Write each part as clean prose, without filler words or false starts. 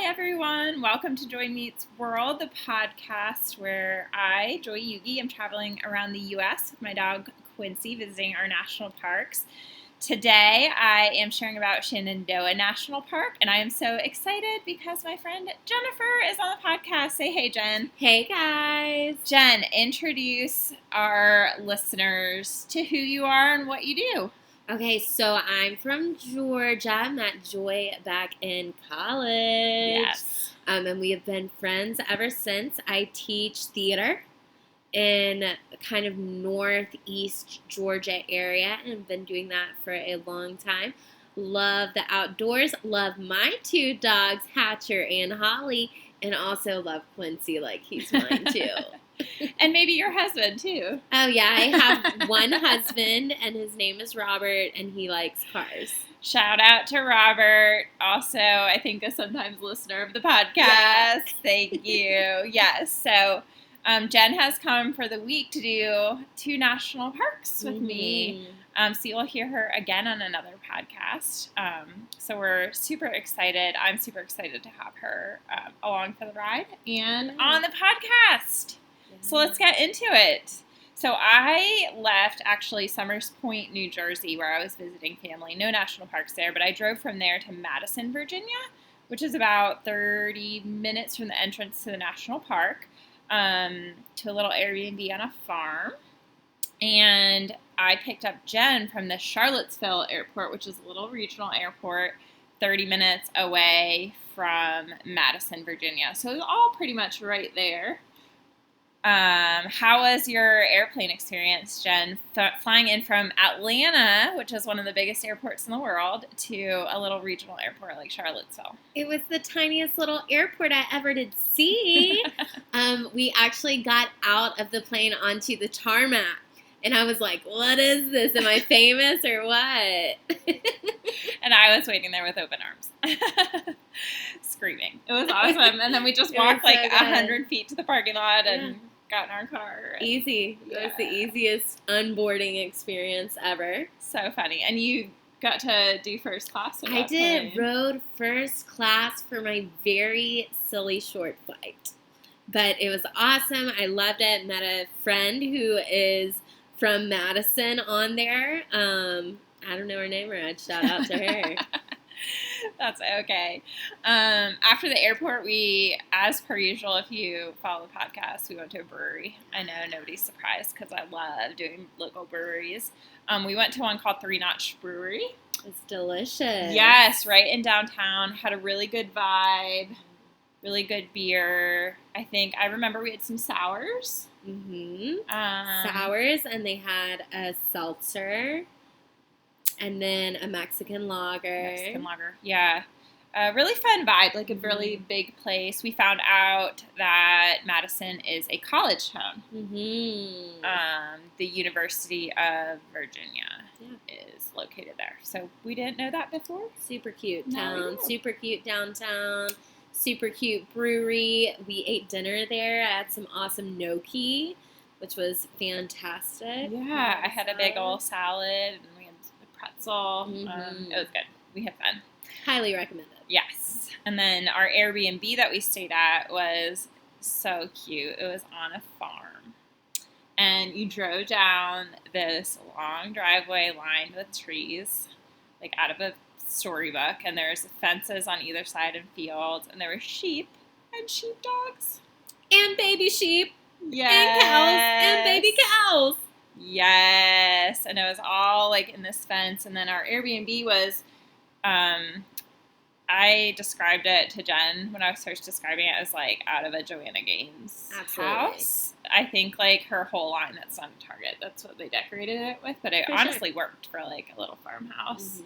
everyone. Welcome to Joy Meets World, the podcast where I, Joy Yugi, am traveling around the U.S. with my dog Quincy, visiting our national parks. Today, I am sharing about Shenandoah National Park, and I am so excited because my friend Jennifer is on the podcast. Say hey, Jen. Hey, guys. Jen, introduce our listeners to who you are and what you do. Okay, so I'm from Georgia. Met Joy back in college. Yes. And we have been friends ever since. I teach theater in kind of northeast Georgia area and been doing that for a long time. Love the outdoors. Love my two dogs, Hatcher and Holly, and also love Quincy like he's mine too. And maybe your husband, too. Oh, yeah. I have one husband, and his name is Robert, and he likes cars. Shout out to Robert. Also, I think a sometimes listener of the podcast. Yeah. Thank you. Yes. So, Jen has come for the week to do 2 national parks with me. So you'll hear her again on another podcast. So we're super excited. I'm super excited to have her along for the ride and on the podcast. So let's get into it. So I left actually Summers Point, New Jersey, where I was visiting family. No national parks there, but I drove from there to Madison, Virginia, which is about 30 minutes from the entrance to the national park, to a little Airbnb on a farm. And I picked up Jen from the Charlottesville airport, which is a little regional airport, 30 minutes away from Madison, Virginia. So it was all pretty much right there. How was your airplane experience, Jen, flying in from Atlanta, which is one of the biggest airports in the world, to a little regional airport like Charlottesville? It was the tiniest little airport I ever did see. We actually got out of the plane onto the tarmac, and I was like, what is this? Am I famous or what? And I was waiting there with open arms. Screaming. It was awesome. And then we just walked like 100 feet to the parking lot and got in our car. Easy. It was the easiest onboarding experience ever. So funny. And you got to do first class with I did. plane. Rode first class for my very silly short flight. But it was awesome. I loved it. Met a friend who is from Madison on there. I don't know her name, or I'd shout out to her. That's okay. After the airport, we, as per usual, if you follow the podcast, we went to a brewery. I know nobody's surprised because I love doing local breweries. We went to one called 3 Notch Brewery. It's delicious. Yes, right in downtown. Had a really good vibe, really good beer. I remember we had some sours. Sours, and they had a seltzer. And then a Mexican lager. Yeah. A really fun vibe, like a really big place. We found out that Madison is a college town. The University of Virginia is located there. So we didn't know that before. Super cute town. Super cute downtown. Super cute brewery. We ate dinner there. I had some awesome gnocchi, which was fantastic. Yeah, I had a big old salad, and we had a pretzel. It was good. We had fun. Highly recommended. Yes. And then our Airbnb that we stayed at was so cute. It was on a farm. And you drove down this long driveway lined with trees, like out of a storybook, and there's fences on either side and fields, and there were sheep and sheepdogs. And baby sheep. Yes. And cows. And baby cows. Yes. And it was all like in this fence. And then our Airbnb was, I described it to Jen when I was first describing it as like out of a Joanna Gaines house. I think like her whole line that's on Target, that's what they decorated it with. But it honestly worked for like a little farmhouse.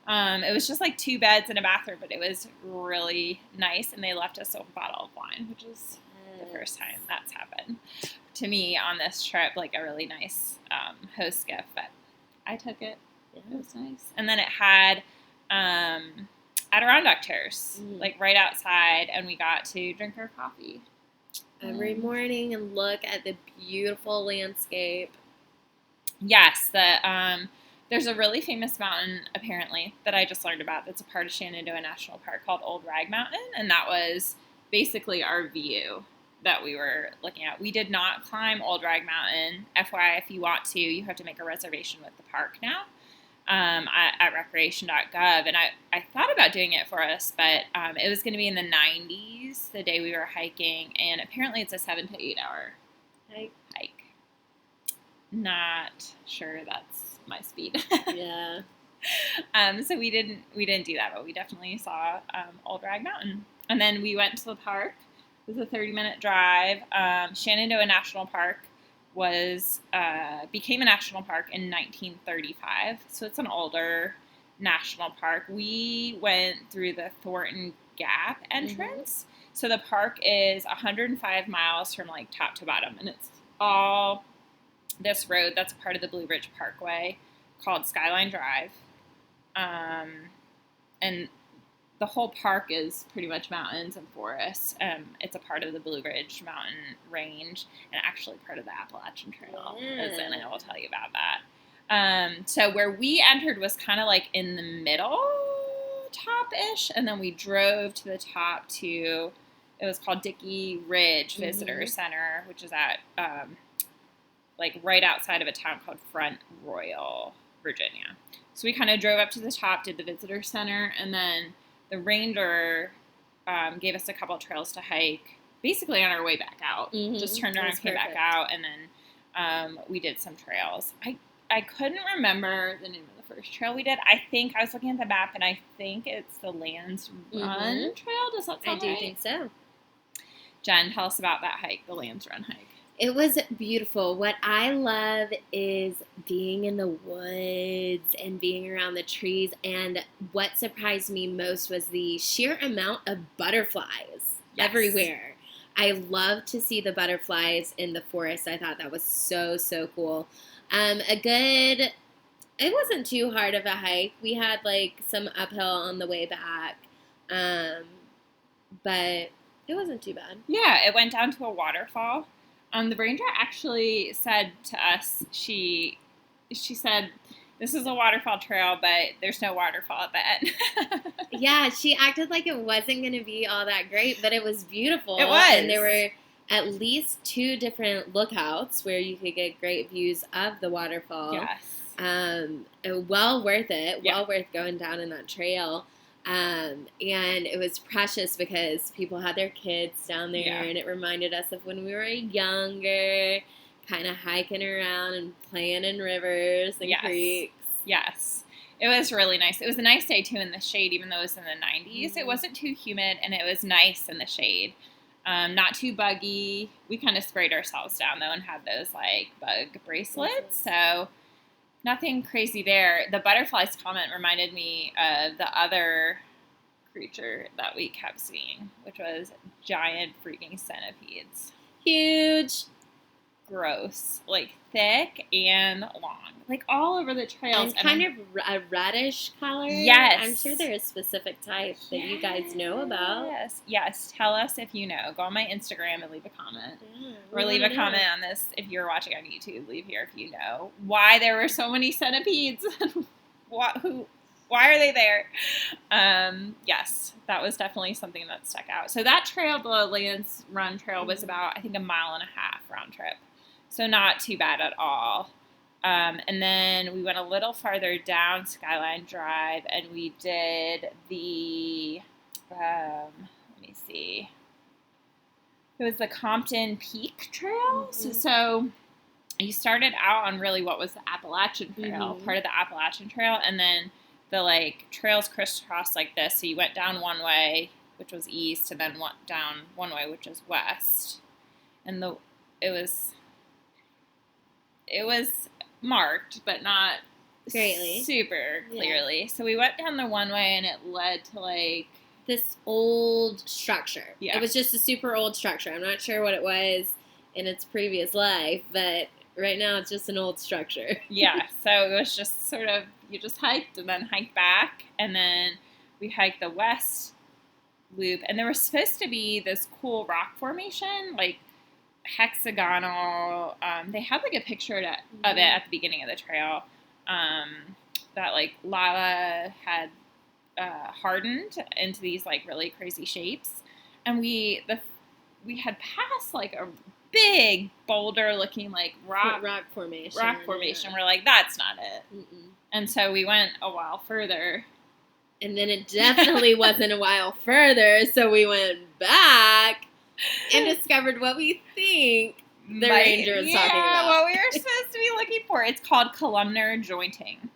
It was just like 2 beds and a bathroom, but it was really nice. And they left us a bottle of wine, which is the first time that's happened to me on this trip. Like a really nice host gift, but I took it. It was nice. And then it had Adirondack chairs, like right outside, and we got to drink our coffee every morning and look at the beautiful landscape. Yes, There's a really famous mountain, apparently, that I just learned about that's a part of Shenandoah National Park called Old Rag Mountain, and that was basically our view that we were looking at. We did not climb Old Rag Mountain. FYI, if you want to, you have to make a reservation with the park now at recreation.gov, and I thought about doing it for us, but it was going to be in the 90s the day we were hiking, and apparently it's a 7 to 8 hour hike. Not sure that's my speed. Yeah. So we didn't do that, but we definitely saw Old Rag Mountain, and then we went to the park. It was a 30-minute drive. Shenandoah National Park became a national park in 1935, so it's an older national park. We went through the Thornton Gap entrance, so the park is 105 miles from like top to bottom, and it's all this road that's part of the Blue Ridge Parkway called Skyline Drive. And the whole park is pretty much mountains and forests. It's a part of the Blue Ridge Mountain Range and actually part of the Appalachian Trail. And I will tell you about that. So where we entered was kind of like in the middle, top-ish, and then we drove to the top to, it was called Dickey Ridge Visitor Center, which is at like right outside of a town called Front Royal, Virginia. So we kind of drove up to the top, did the visitor center, and then the ranger gave us a couple of trails to hike, basically on our way back out. Just turned around, came back out, and then we did some trails. I couldn't remember the name of the first trail we did. I think I was looking at the map, and I think it's the Lands Run Trail. Does that sound right? I do think so. Jen, tell us about that hike, the Lands Run hike. It was beautiful. What I love is being in the woods and being around the trees. And what surprised me most was the sheer amount of butterflies everywhere. I love to see the butterflies in the forest. I thought that was so, so cool. It wasn't too hard of a hike. We had like some uphill on the way back. But it wasn't too bad. Yeah, it went down to a waterfall. The ranger actually said to us, she said, this is a waterfall trail, but there's no waterfall at the end. Yeah, she acted like it wasn't going to be all that great, but it was beautiful. It was. And there were at least 2 different lookouts where you could get great views of the waterfall. Yes. Well worth it. Yeah. Well worth going down in that trail. And it was precious because people had their kids down there, and it reminded us of when we were younger, kind of hiking around and playing in rivers and creeks. Yes. It was really nice. It was a nice day, too, in the shade, even though it was in the 90s. It wasn't too humid, and it was nice in the shade. Not too buggy. We kind of sprayed ourselves down, though, and had those, like, bug bracelets, so nothing crazy there. The butterflies comment reminded me of the other creature that we kept seeing, which was giant freaking centipedes. Huge. Gross. Like, thick and long. Like, all over the trails. And kind of a reddish color. Yes. I'm sure there's a specific type that you guys know about. Yes. Tell us if you know. Go on my Instagram and leave a comment. Or leave a comment on this. If you're watching on YouTube, leave here if you know why there were so many centipedes. Why are they there? Yes, that was definitely something that stuck out. So that trail, the Lands Run Trail, was about, I think, 1.5 miles round trip. So not too bad at all. And then we went a little farther down Skyline Drive, and we did the, let me see. It was the Compton Peak Trail. So you started out on really what was the Appalachian Trail, part of the Appalachian Trail, and then the like trails crisscrossed like this. So you went down one way, which was east, and then went down one way, which is west. And it was marked, but not greatly, super clearly. So we went down the one way, and it led to like this old structure. Yeah. It was just a super old structure. I'm not sure what it was in its previous life, but right now it's just an old structure. Yeah, so it was just sort of, you just hiked and then hiked back, and then we hiked the west loop, and there was supposed to be this cool rock formation, like hexagonal. They had like a picture of it at the beginning of the trail. that like lava had hardened into these like really crazy shapes, and we had passed like a big boulder looking like rock formation. Yeah. We're like, that's not it. Mm-mm. And so we went a while further. And then it definitely wasn't a while further, so we went back and discovered what we think the ranger is talking about. What we were supposed to be looking for. It's called columnar jointing.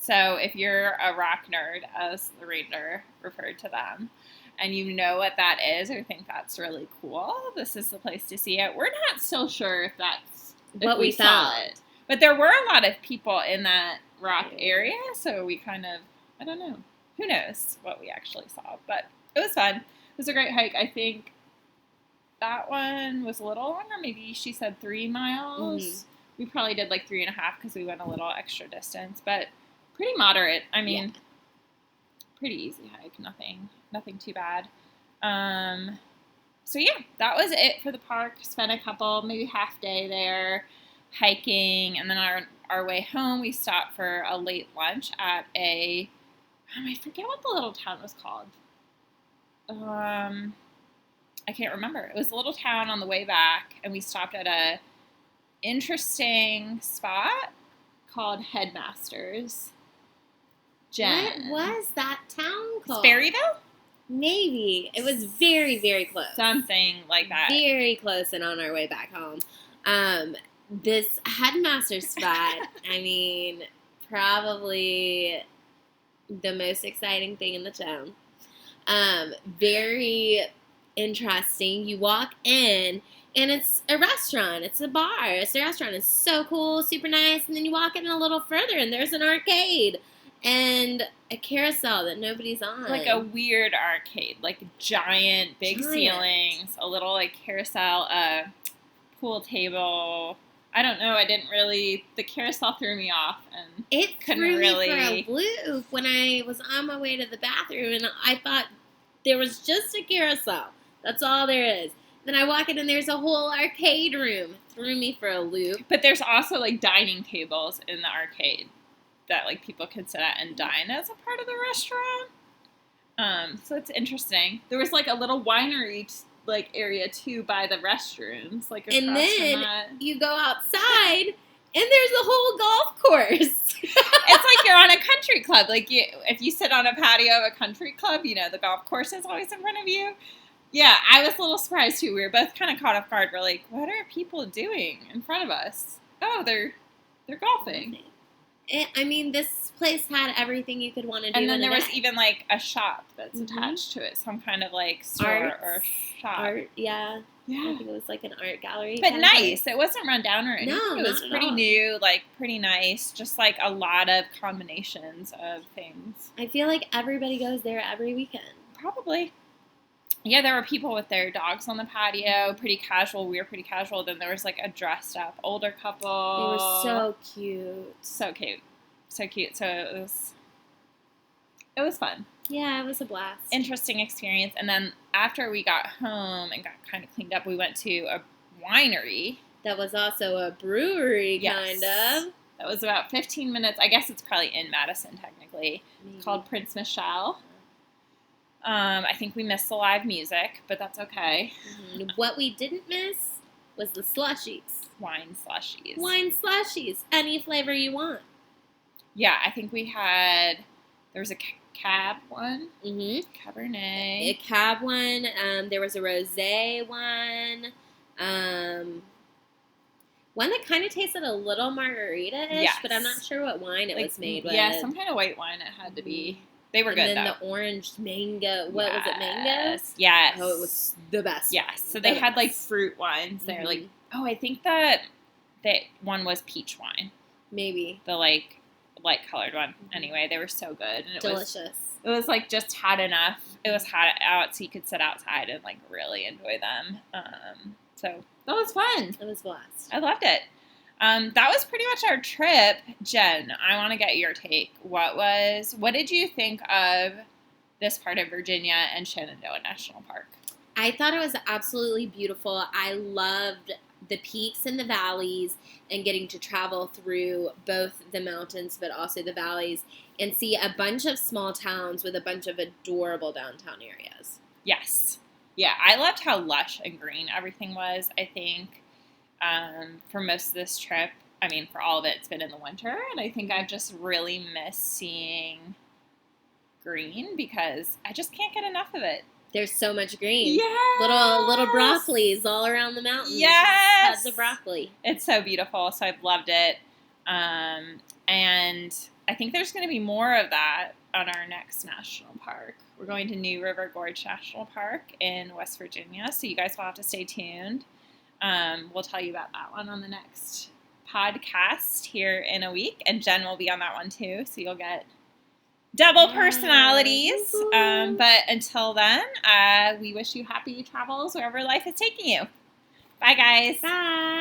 So if you're a rock nerd, as the ranger referred to them, and you know what that is or think that's really cool, this is the place to see it. We're not so sure if that's what we saw it. But there were a lot of people in that rock area, so we kind of, I don't know. Who knows what we actually saw, but it was fun. It was a great hike. I think that one was a little longer. Maybe she said 3 miles. Mm-hmm. We probably did like 3.5 because we went a little extra distance, but pretty moderate. I mean, pretty easy hike. Nothing too bad. So yeah, that was it for the park. Spent a couple, maybe half day there hiking, and then our way home, we stopped for a late lunch at I forget what the little town was called. I can't remember. It was a little town on the way back, and we stopped at a interesting spot called Headmasters. Jen. What was that town called? Berryville? Maybe. It was very, very close. Something like that. Very close and on our way back home. This Headmasters spot, I mean, probably the most exciting thing in the town. Very interesting. You walk in, and it's a restaurant. It's a bar. It's a restaurant. It's so cool, super nice. And then you walk in a little further, and there's an arcade and a carousel that nobody's on. Like a weird arcade, like big ceilings, a little like carousel, a pool table. I don't know. The carousel threw me off, and it threw me for a loop when I was on my way to the bathroom, and I thought there was just a carousel. That's all there is. Then I walk in, and there's a whole arcade room. Threw me for a loop. But there's also like dining tables in the arcade that like people can sit at and dine as a part of the restaurant. So it's interesting. There was like a little winery like area too by the restrooms, like across and then from that. You go outside and there's a whole golf course. It's like you're on a country club. Like if you sit on a patio of a country club, the golf course is always in front of you. Yeah, I was a little surprised too. We were both kind of caught off guard. We're like, what are people doing in front of us? Oh, they're golfing. I mean, this place had everything you could want to do. And then there was even like a shop that's attached to it, some kind of like store or shop. Art, yeah. Yeah. I think it was like an art gallery. But nice. It wasn't run down or anything. No, it was pretty new, like pretty nice. Just like a lot of combinations of things. I feel like everybody goes there every weekend. Probably. Yeah, there were people with their dogs on the patio, pretty casual. We were pretty casual. Then there was like a dressed up older couple. They were so cute. So cute. So cute. So it was fun. Yeah, it was a blast. Interesting experience. And then after we got home and got kind of cleaned up, we went to a winery. That was also a brewery, kind of. That was about 15 minutes. I guess it's probably in Madison, technically. Maybe. Called Prince Michel. I think we missed the live music, but that's okay. Mm-hmm. What we didn't miss was the slushies. Wine slushies. Wine slushies. Any flavor you want. Yeah, I think there was a cab one. Mm-hmm. Cabernet. A cab one. There was a rosé one. One that kind of tasted a little margarita-ish, but I'm not sure what wine it was made with. Yeah, some kind of white wine it had to be. They were good, though. And then the orange mango. What was it, mango? Yes. Oh, it was the best. Yes. So they had, like, fruit wines there. Like, I think that one was peach wine. Maybe. The, like, light-colored one. Anyway, they were so good. And delicious. It was, like, just hot enough. It was hot out so you could sit outside and, like, really enjoy them. So that was fun. It was a blast. I loved it. That was pretty much our trip. Jen, I want to get your take. What did you think of this part of Virginia and Shenandoah National Park? I thought it was absolutely beautiful. I loved the peaks and the valleys and getting to travel through both the mountains but also the valleys and see a bunch of small towns with a bunch of adorable downtown areas. Yes. Yeah, I loved how lush and green everything was. I think for most of this trip, I mean, for all of it, it's been in the winter, and I think I've just really missed seeing green because I just can't get enough of it. There's so much green. Yes! Little broccolis all around the mountains. Yes! Heads of broccoli. It's so beautiful, so I've loved it. And I think there's going to be more of that on our next national park. We're going to New River Gorge National Park in West Virginia, so you guys will have to stay tuned. We'll tell you about that one on the next podcast here in a week, and Jen will be on that one too, so you'll get double personalities. But until then, we wish you happy travels wherever life is taking you. Bye, guys. Bye.